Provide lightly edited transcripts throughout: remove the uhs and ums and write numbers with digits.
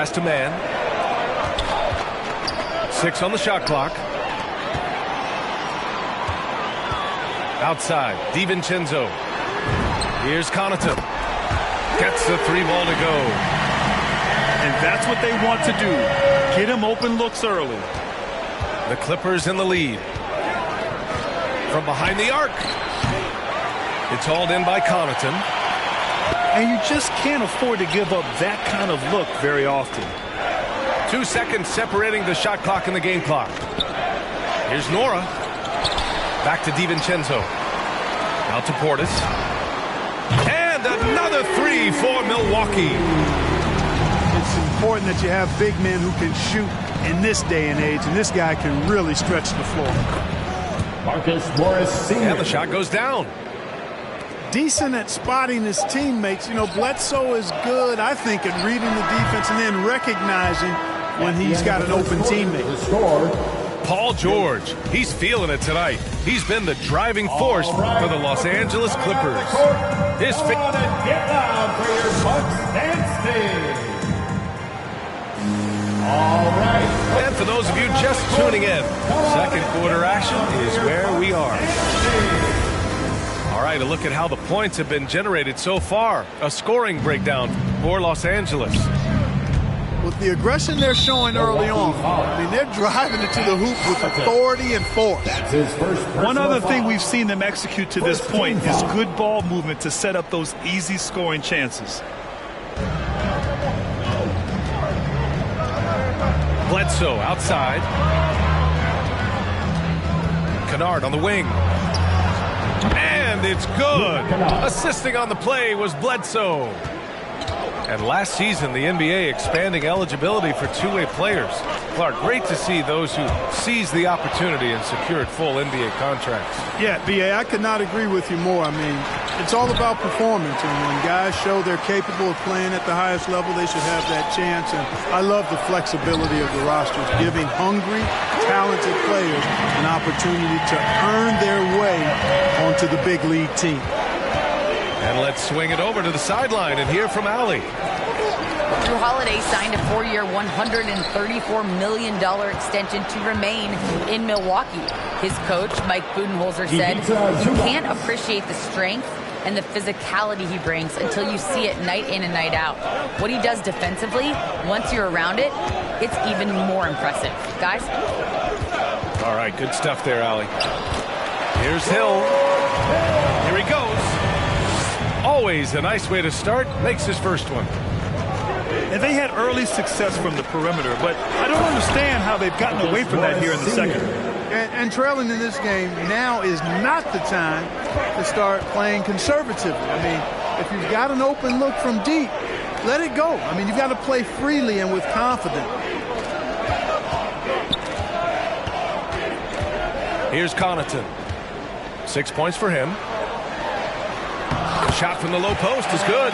Pass to man. 6 on the shot clock. Outside, DiVincenzo. Here's Connaughton. Gets the 3-ball to go. And that's what they want to do. Get him open looks early. The Clippers in the lead. From behind the arc. It's hauled in by Connaughton. And you just can't afford to give up that kind of look very often. 2 seconds separating the shot clock and the game clock. Here's Nora. Back to DiVincenzo. Out to Portis. And another 3 for Milwaukee. It's important that you have big men who can shoot in this day and age, and this guy can really stretch the floor. Marcus Morris Sr. And the shot goes down. Decent at spotting his teammates. You know, Bledsoe is good, I think, at reading the defense and then recognizing when he's got an open teammate. Paul George, he's feeling it tonight. He's been the driving force for the Los Angeles Clippers. His get down for your Bucks and All right. And for those of you just tuning in, second quarter action is where we are. All right, a look at how the points have been generated so far. A scoring breakdown for Los Angeles. With the aggression they're showing early on, I mean, they're driving it to the hoop with authority and force. That's his first. One other thing we've seen them execute to this point is good ball movement to set up those easy scoring chances. Bledsoe outside. Kennard on the wing. And it's good. Assisting on the play was Bledsoe. And last season, the NBA expanding eligibility for two-way players. Clark, great to see those who seize the opportunity and secured full NBA contracts. Yeah, B.A., I could not agree with you more. I mean, it's all about performance. And when guys show they're capable of playing at the highest level, they should have that chance. And I love the flexibility of the rosters, giving hungry, talented players an opportunity to earn their way onto the big league team. And let's swing it over to the sideline and hear from Allie. Jrue Holiday signed a 4-year, $134 million extension to remain in Milwaukee. His coach, Mike Budenholzer, said, "You can't appreciate the strength and the physicality he brings until you see it night in and night out. What he does defensively, once you're around it, it's even more impressive." Guys? All right, good stuff there, Allie. Here's Hill. Here he goes. Always a nice way to start. Makes his first one. And they had early success from the perimeter, but I don't understand how they've gotten away from that here in the second. And trailing in this game now is not the time to start playing conservatively. I mean, if you've got an open look from deep, let it go. I mean, you've got to play freely and with confidence. Here's Connaughton. 6 points for him. Shot from the low post is good.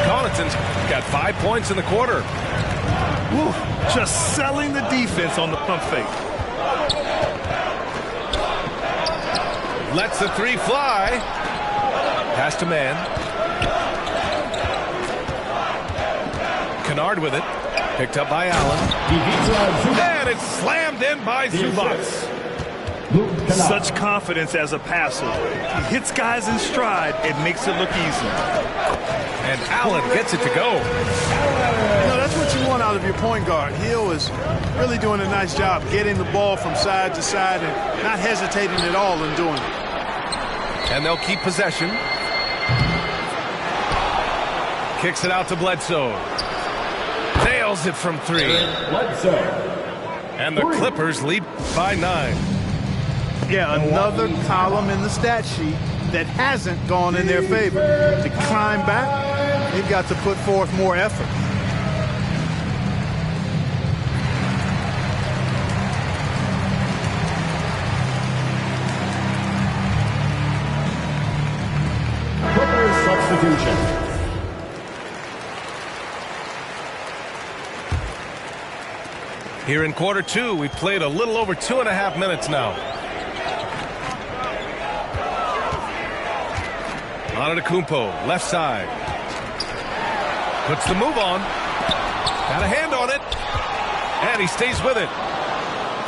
Connaughton's got 5 points in the quarter. Woo, just selling the defense on the pump fake. Lets the 3 fly. Pass to man. Kennard with it. Picked up by Allen. And it's slammed in by Zubac. Such confidence as a passer. He hits guys in stride. It makes it look easy. And Allen gets it to go. You know, that's what you want out of your point guard. Hill is really doing a nice job getting the ball from side to side and not hesitating at all in doing it. And they'll keep possession. Kicks it out to Bledsoe. Nails it from 3. And the Clippers lead by 9. Yeah, another column in the stat sheet that hasn't gone in their favor. To climb back, they've got to put forth more effort. Clippers substitution. Here in quarter 2, we've played a little over 2.5 minutes now. Antetokounmpo, left side. Puts the move on. Got a hand on it. And he stays with it.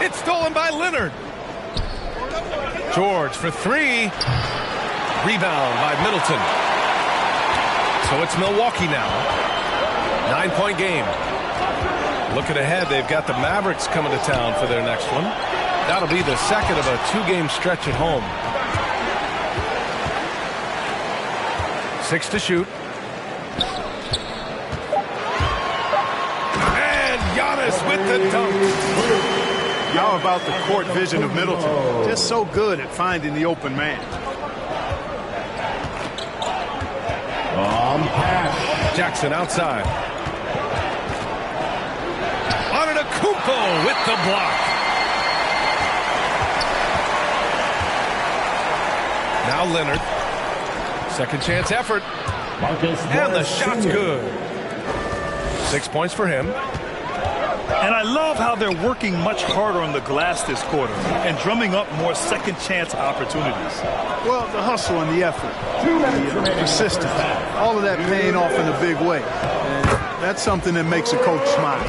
It's stolen by Leonard. George for three. Rebound by Middleton. So it's Milwaukee now. 9-point game. Looking ahead, they've got the Mavericks coming to town for their next one. That'll be the second of a two-game stretch at home. 6 to shoot. And Giannis with the dunk. How about the court vision of Middleton? Just so good at finding the open man. Jackson outside. Antetokounmpo with the block. Now Leonard. Second chance effort. And the shot's good. 6 points for him. And I love how they're working much harder on the glass this quarter and drumming up more second chance opportunities. Well, the hustle and the effort, the persistence, all of that paying off in a big way. And that's something that makes a coach smile.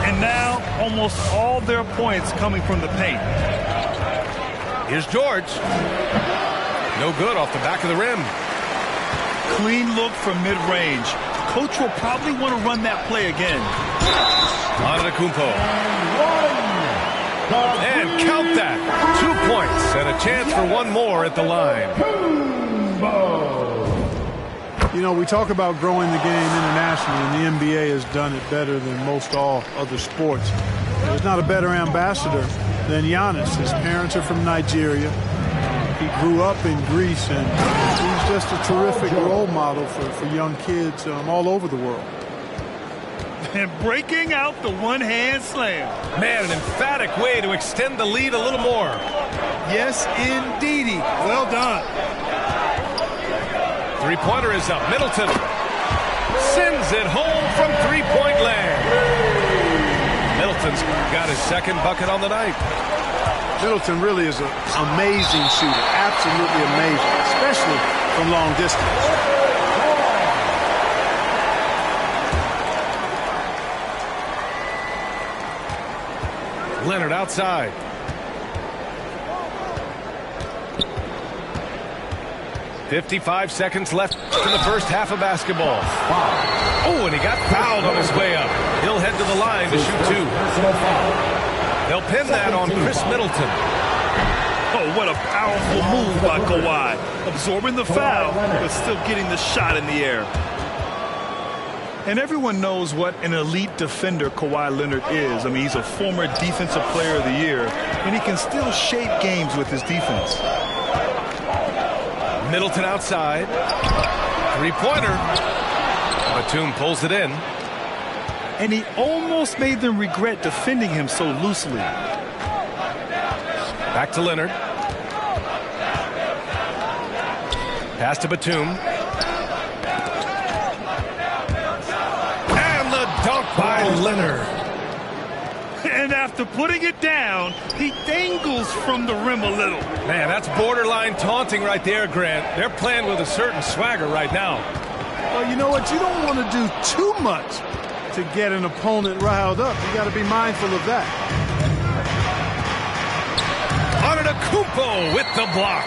And now almost all their points coming from the paint. Here's George. No good off the back of the rim. Clean look from mid-range. Coach will probably want to run that play again. Antetokounmpo. And count that. 2 points and a chance for one more at the line. You know, we talk about growing the game internationally, and the NBA has done it better than most all other sports. There's not a better ambassador than Giannis. His parents are from Nigeria. He grew up in Greece, and he's just a terrific role model for young kids all over the world. And breaking out the one-hand slam. Man, an emphatic way to extend the lead a little more. Yes, indeedy. Well done. Three-pointer is up. Middleton sends it home from three-point land. Middleton's got his second bucket on the night. Middleton really is an amazing shooter. Absolutely amazing, especially from long distance. Leonard outside. .55 seconds left in the first half of basketball. Oh, and he got fouled on his way up. He'll head to the line to shoot two. They'll pin that on Chris Middleton. Oh, what a powerful move by Kawhi. Absorbing the foul, but still getting the shot in the air. And everyone knows what an elite defender Kawhi Leonard is. I mean, he's a former Defensive Player of the Year, and he can still shape games with his defense. Middleton outside. Three-pointer. Batum pulls it in. And he almost made them regret defending him so loosely. Back to Leonard. Pass to Batum. And the dunk by Leonard. And after putting it down, he dangles from the rim a little. Man, that's borderline taunting right there, Grant. They're playing with a certain swagger right now. Well, you know what? You don't want to do too much to get an opponent riled up. You got to be mindful of that. Antetokounmpo with the block.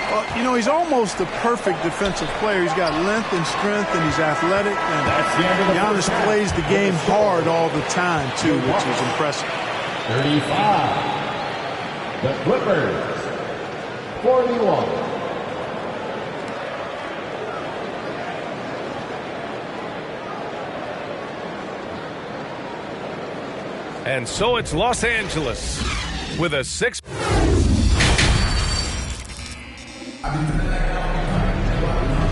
Well, you know, he's almost the perfect defensive player. He's got length and strength, and he's athletic. And Giannis plays the game hard all the time, too, which is impressive. 35. The Clippers. 41. And so it's Los Angeles with a 6.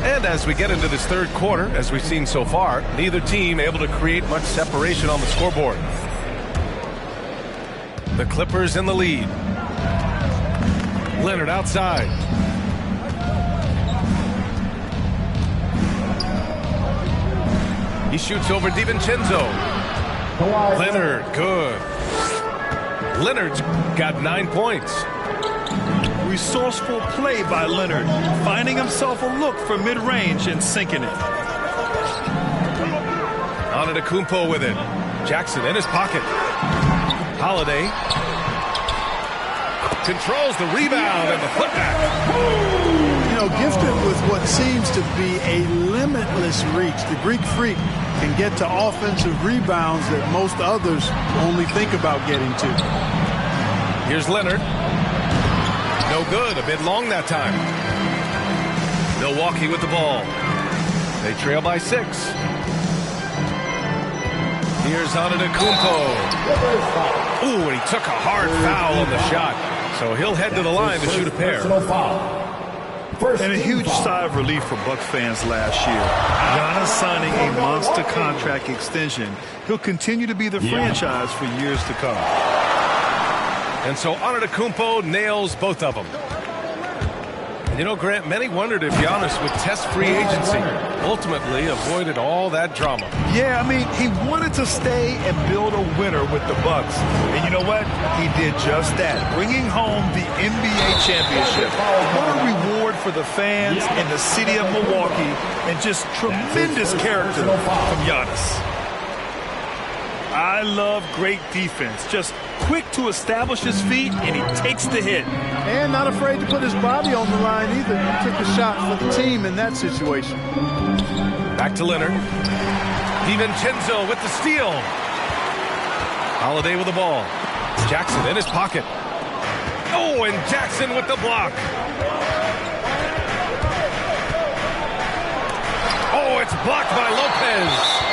And as we get into this third quarter, as we've seen so far, neither team able to create much separation on the scoreboard. The Clippers in the lead. Leonard outside. He shoots over DiVincenzo. Leonard, good. Leonard's got 9 points. Resourceful play by Leonard, finding himself a look for mid-range and sinking it. Antetokounmpo with it. Jackson in his pocket. Holiday controls the rebound and the putback. You know, gifted with what seems to be a limitless reach. The Greek Freak can get to offensive rebounds that most others only think about getting to. Here's Leonard. No good. A bit long that time. Milwaukee with the ball. They trail by 6. Here's Antetokounmpo. Ooh, and he took a hard foul on the shot. So he'll head to the line to shoot a pair. And a huge sigh of relief for Bucks fans last year. Giannis signing a monster contract extension. He'll continue to be the franchise for years to come. And so Antetokounmpo nails both of them. You know, Grant, many wondered if Giannis would test free agency. Ultimately avoided all that drama. Yeah, I mean, he wanted to stay and build a winner with the Bucks. And you know what? He did just that, bringing home the NBA championship. What a reward for the fans in the city of Milwaukee, and just tremendous character from Giannis. I love great defense. Just quick to establish his feet, and he takes the hit. And not afraid to put his body on the line either. He took a shot for the team in that situation. Back to Leonard. DiVincenzo with the steal. Holiday with the ball. Jackson in his pocket. Oh, and Jackson with the block. Oh, it's blocked by Lopez.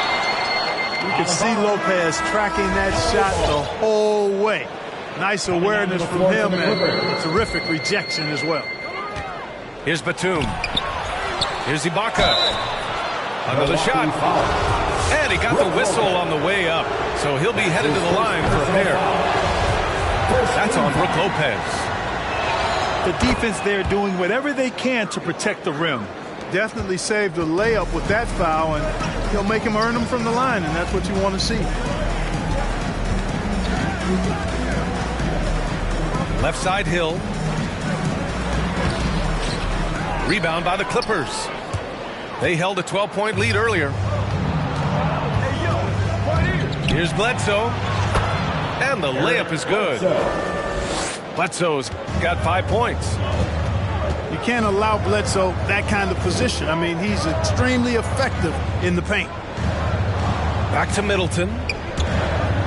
You can see Lopez tracking that shot the whole way. Nice awareness from him and a terrific rejection as well. Here's Batum. Here's Ibaka. Another shot. And he got the whistle on the way up. So he'll be headed to the line for a pair. That's on Brook Lopez. The defense there doing whatever they can to protect the rim. Definitely saved a layup with that foul, and he'll make him earn them from the line, and that's what you want to see. Left side, Hill. Rebound by the Clippers. They held a 12-point lead earlier. Here's Bledsoe. And the layup is good. Bledsoe's got 5 points. You can't allow Bledsoe that kind of position. I mean, he's extremely effective in the paint. Back to Middleton.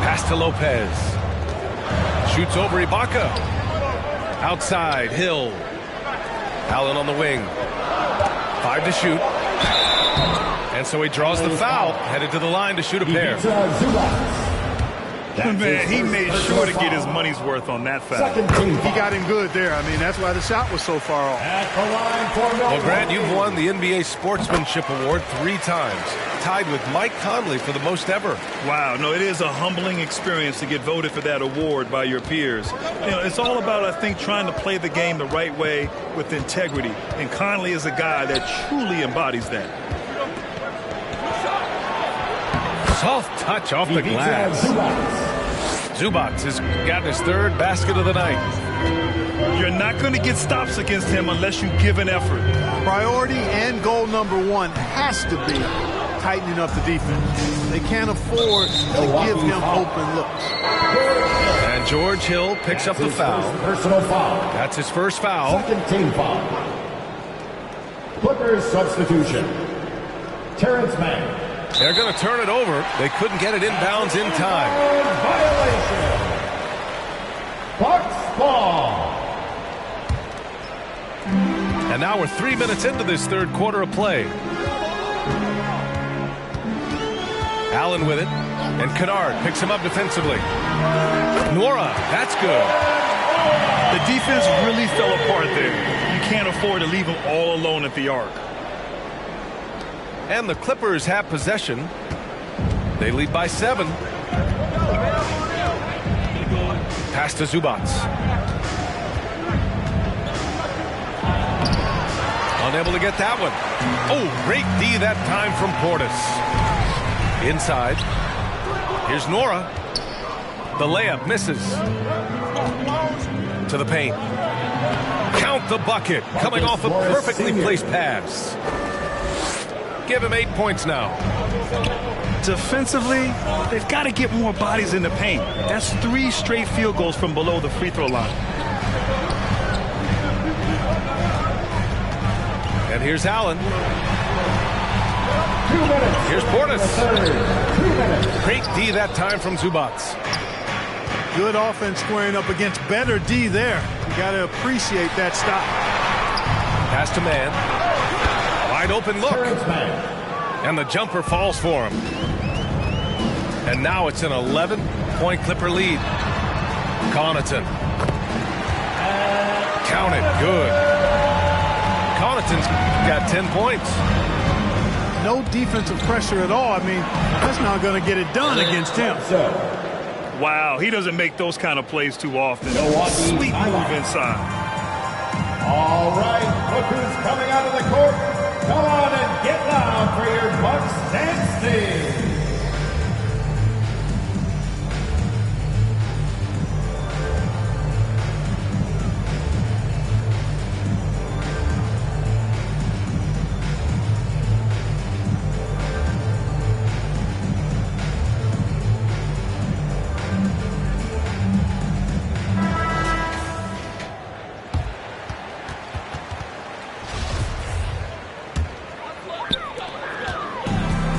Pass to Lopez. Shoots over Ibaka. Outside, Hill. Allen on the wing. 5 to shoot. And so he draws the foul. Headed to the line to shoot a pair. Man, he made sure to get his money's worth on that foul. He got him good there. I mean, that's why the shot was so far off. Well, Grant, you've won the NBA Sportsmanship Award 3 times, tied with Mike Conley for the most ever. Wow, no, it is a humbling experience to get voted for that award by your peers. You know, it's all about, I think, trying to play the game the right way with integrity. And Conley is a guy that truly embodies that. Soft touch off the glass. Zubac has gotten his 3rd basket of the night. You're not going to get stops against him unless you give an effort. Priority and goal number 1 has to be tightening up the defense. They can't afford to give him open looks. And George Hill picks up the foul. Personal foul. That's his first foul. Second team foul. Clippers substitution. Terrence Mann. They're going to turn it over. They couldn't get it inbounds in time. Violation. Bucks ball. And now we're 3 minutes into this 3rd quarter of play. Allen with it. And Kennard picks him up defensively. Nora, that's good. The defense really fell apart there. You can't afford to leave them all alone at the arc. And the Clippers have possession. They lead by 7. Pass to Zubac. Unable to get that one. Oh, great D that time from Portis. Inside. Here's Nora. The layup misses. To the paint. Count the bucket. Coming off a perfectly placed pass. Give him 8 points now. Defensively, they've got to get more bodies in the paint. That's 3 straight field goals from below the free throw line. And here's Allen. Here's Portis. Great D that time from Zubac. Good offense squaring up against better D there. You got to appreciate that stop. Pass to man. Wide open look. And the jumper falls for him. And now it's an 11-point Clipper lead. Connaughton. Count it. Good. Connaughton's got 10 points. No defensive pressure at all. I mean, that's not going to get it done against him. Wow, he doesn't make those kind of plays too often. Sweet move inside. All right, look who's coming out of the court. Come on and get down for your Bucks dance team.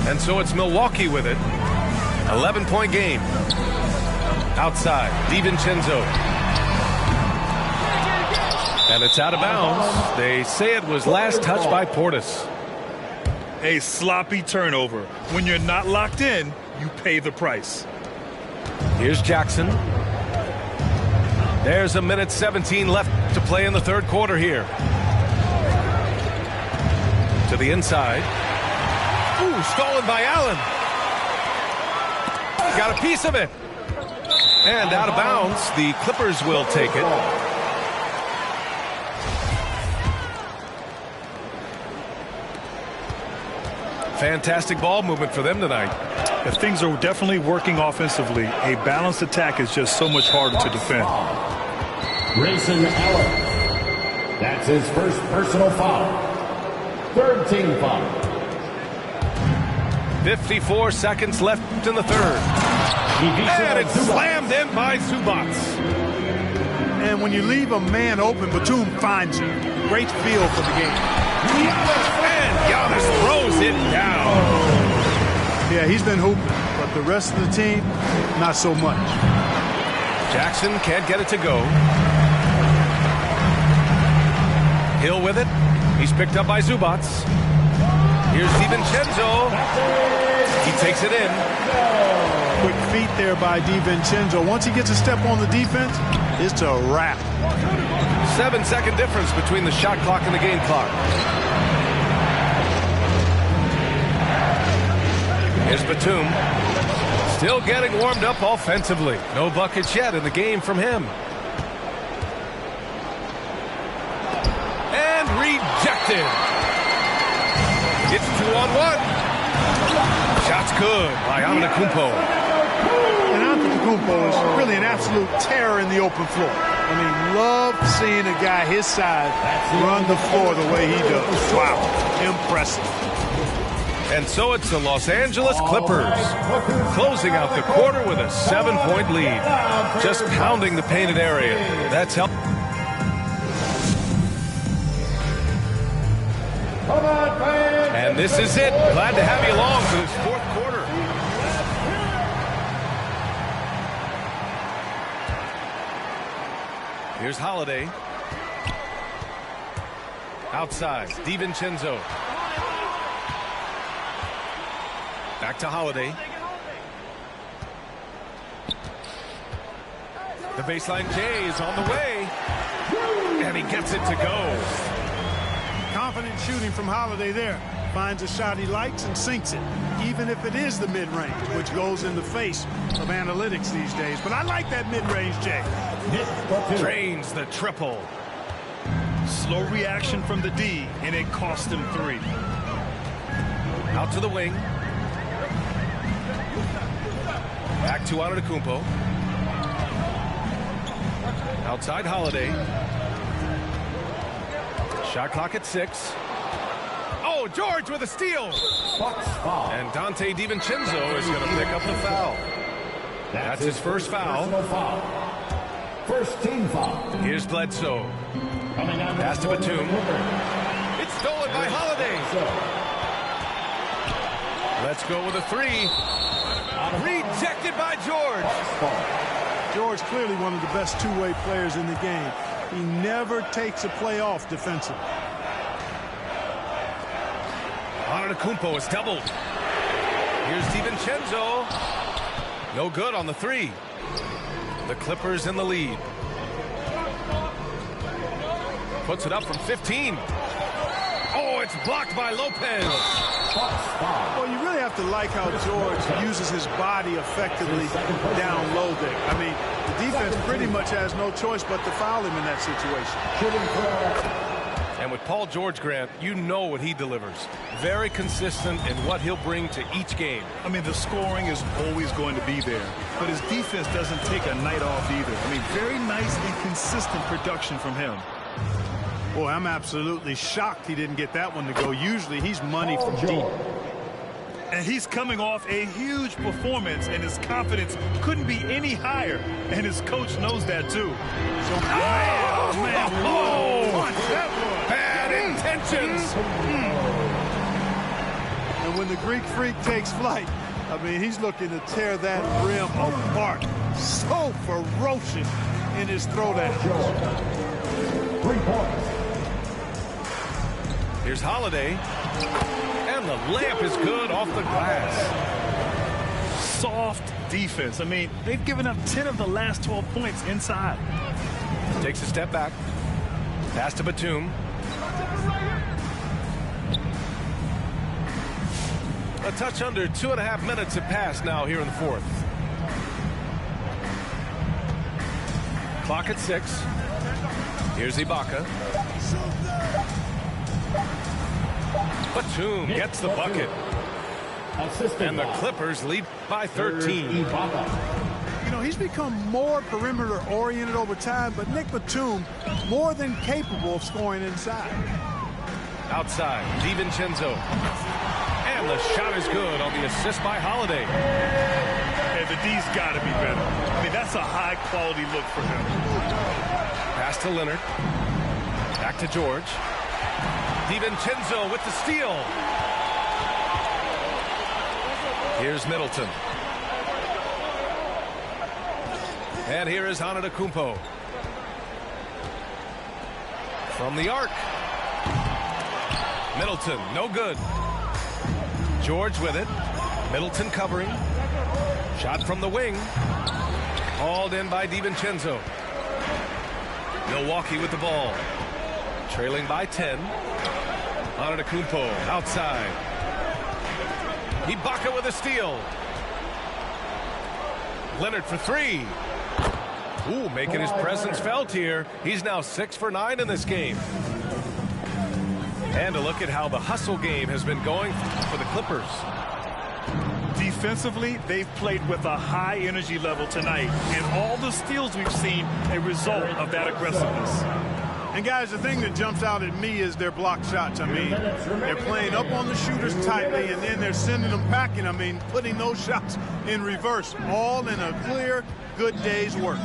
And so it's Milwaukee with it. 11-point game. Outside, DiVincenzo. And it's out of bounds. They say it was last touched by Portis. A sloppy turnover. When you're not locked in, you pay the price. Here's Jackson. There's a minute 17 left to play in the third quarter here. To the inside. Ooh, stolen by Allen. Got a piece of it. And out of bounds. The Clippers will take it. Fantastic ball movement for them tonight. If things are definitely working offensively, a balanced attack is just so much harder to defend. Grayson Allen. That's his first personal foul. Third team foul. 54 seconds left in the third. And it's slammed in by Zubac. And when you leave a man open, Batum finds him. Great feel for the game. And Giannis throws it down. Yeah, he's been hooping, but the rest of the team, not so much. Jackson can't get it to go. Hill with it. He's picked up by Zubac. Here's DiVincenzo. He takes it in. Quick feet there by DiVincenzo. Once he gets a step on the defense, it's a wrap. 7-second difference between the shot clock and the game clock. Here's Batum. Still getting warmed up offensively. No buckets yet in the game from him. And rejected. It's 2-on-1. Shot's good by Antetokounmpo. And Antetokounmpo is really an absolute terror in the open floor. I mean, love seeing a guy his size run the floor the way he does. Wow, impressive. And so it's the Los Angeles Clippers closing out the quarter with a 7-point lead. Just pounding the painted area. That's helped. And this is it. Glad to have you along for this fourth quarter. Here's Holiday. Outside, DiVincenzo. Back to Holiday. The baseline J is on the way. And he gets it to go. Confident shooting from Holiday there. Finds a shot he likes and sinks it, even if it is the mid-range, which goes in the face of analytics these days. But I like that mid-range, Jay. Drains the triple. Slow reaction from the D, and it cost him 3. Out to the wing. Back to Antetokounmpo. Outside Holiday. Shot clock at 6. Oh, Oh, George with a steal. Bucks foul. And Dante DiVincenzo is going to pick up the foul. That's his first foul. Foul. First team foul. Here's Bledsoe. Pass to Batum. It's stolen by Holiday. Let's go with a three. Rejected by George. George clearly one of the best two-way players in the game. He never takes a play off defensively. Antetokounmpo is doubled. Here's DiVincenzo. No good on the three. The Clippers in the lead. Puts it up from 15. Oh, it's blocked by Lopez. Well, you really have to like how George uses his body effectively down low there. I mean, the defense pretty much has no choice but to foul him in that situation. And with Paul George, Grant, you know what he delivers. Very consistent in what he'll bring to each game. I mean, the scoring is always going to be there, but his defense doesn't take a night off either. I mean, very nice and consistent production from him. Boy, I'm absolutely shocked he didn't get that one to go. Usually he's money from deep. And he's coming off a huge performance, and his confidence couldn't be any higher. And his coach knows that, too. So, man, bad intentions. And when the Greek Freak takes flight, I mean, he's looking to tear that rim apart. So ferocious in his throwdown. 3 points. Here's Holiday. And the layup is good off the glass. Soft defense. I mean, they've given up 10 of the last 12 points inside. Takes a step back. Pass to Batum. A touch under 2.5 minutes have passed now here in the fourth. Clock at 6. Here's Ibaka. Batum gets the bucket. And the Clippers lead by 13. You know, he's become more perimeter-oriented over time, but Nick Batum more than capable of scoring inside. Outside, DiVincenzo. And the shot is good on the assist by Holiday. Hey, the D's got to be better. I mean, that's a high-quality look for him. Pass to Leonard. Back to George. DiVincenzo with the steal. Here's Middleton. And here is Antetokounmpo. From the arc. Middleton, no good. George with it. Middleton covering. Shot from the wing. Hauled in by DiVincenzo. Milwaukee with the ball. Trailing by 10. Antetokounmpo outside. Ibaka with a steal. Leonard for three. Ooh, making his presence felt here. He's now 6 for 9 in this game. And a look at how the hustle game has been going for the Clippers. Defensively, they've played with a high energy level tonight, and all the steals we've seen a result of that aggressiveness. And guys, the thing that jumps out at me is their block shots. I mean, they're playing up on the shooters tightly, and then they're sending them packing. I mean, putting those shots in reverse, all in a clear, good day's work.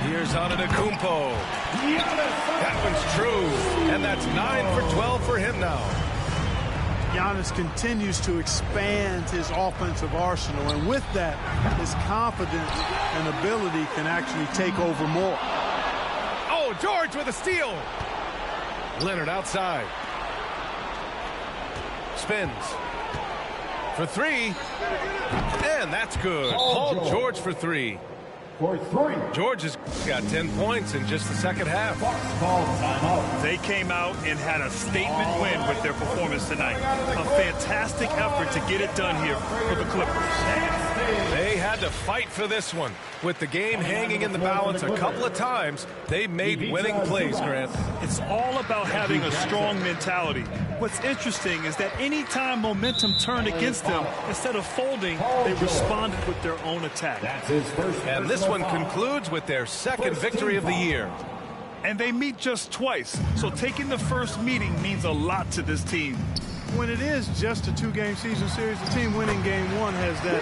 Here's Antetokounmpo. That one's true, and that's 9 for 12 for him now. Giannis continues to expand his offensive arsenal, and with that, his confidence and ability can actually take over more. Oh, George with a steal. Leonard outside. Spins. For three. And that's good. Paul George for three. For 3. George has got 10 points in just the second half. They came out and had a statement win with their performance tonight. A fantastic effort to get it done here for the Clippers. They had to fight for this one. With the game hanging in the balance a couple of times, they made winning plays, Grant. It's all about having a strong mentality. What's interesting is that anytime momentum turned against them, instead of folding, they responded with their own attack. And this one concludes with their second victory of the year. And they meet just twice, so taking the first meeting means a lot to this team. When it is just a 2-game season series, the team winning game 1 has that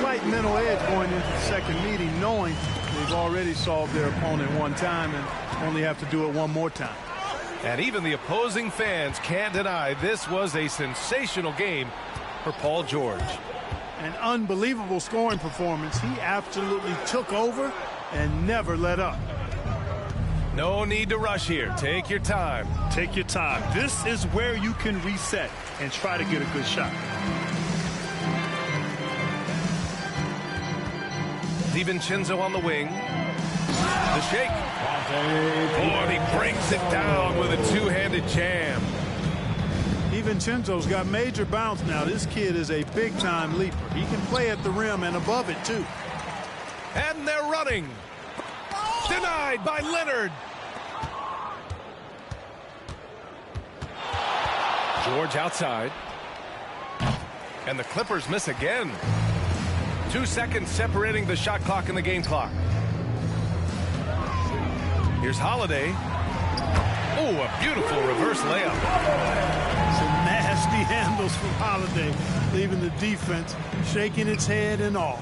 slight mental edge going into the second meeting, knowing they've already solved their opponent one time and only have to do it one more time. And even the opposing fans can't deny this was a sensational game for Paul George. An unbelievable scoring performance. He absolutely took over and never let up. No need to rush here. Take your time. Take your time. This is where you can reset and try to get a good shot. DiVincenzo on the wing. The shake. Oh, and he brings it down with a two-handed jam. DiVincenzo's got major bounce now. This kid is a big-time leaper. He can play at the rim and above it, too. And they're running. Denied by Leonard. George outside. And the Clippers miss again. 2 seconds separating the shot clock and the game clock. Here's Holiday. Oh, a beautiful reverse layup. Some nasty handles from Holiday, leaving the defense shaking its head and all.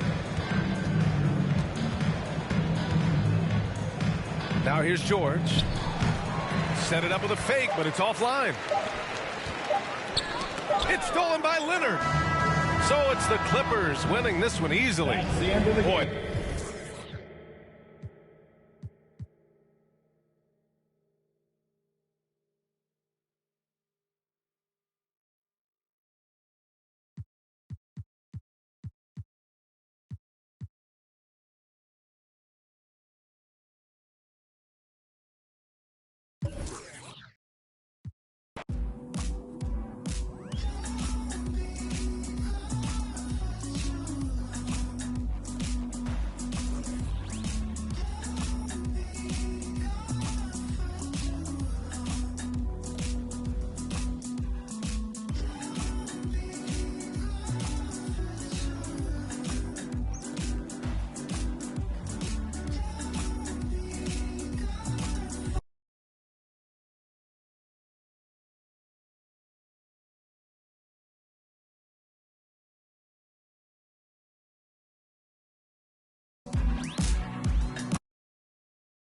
Now here's George. Set it up with a fake, but it's offline. It's stolen by Leonard. So it's the Clippers winning this one easily. That's the end of the Boy, game.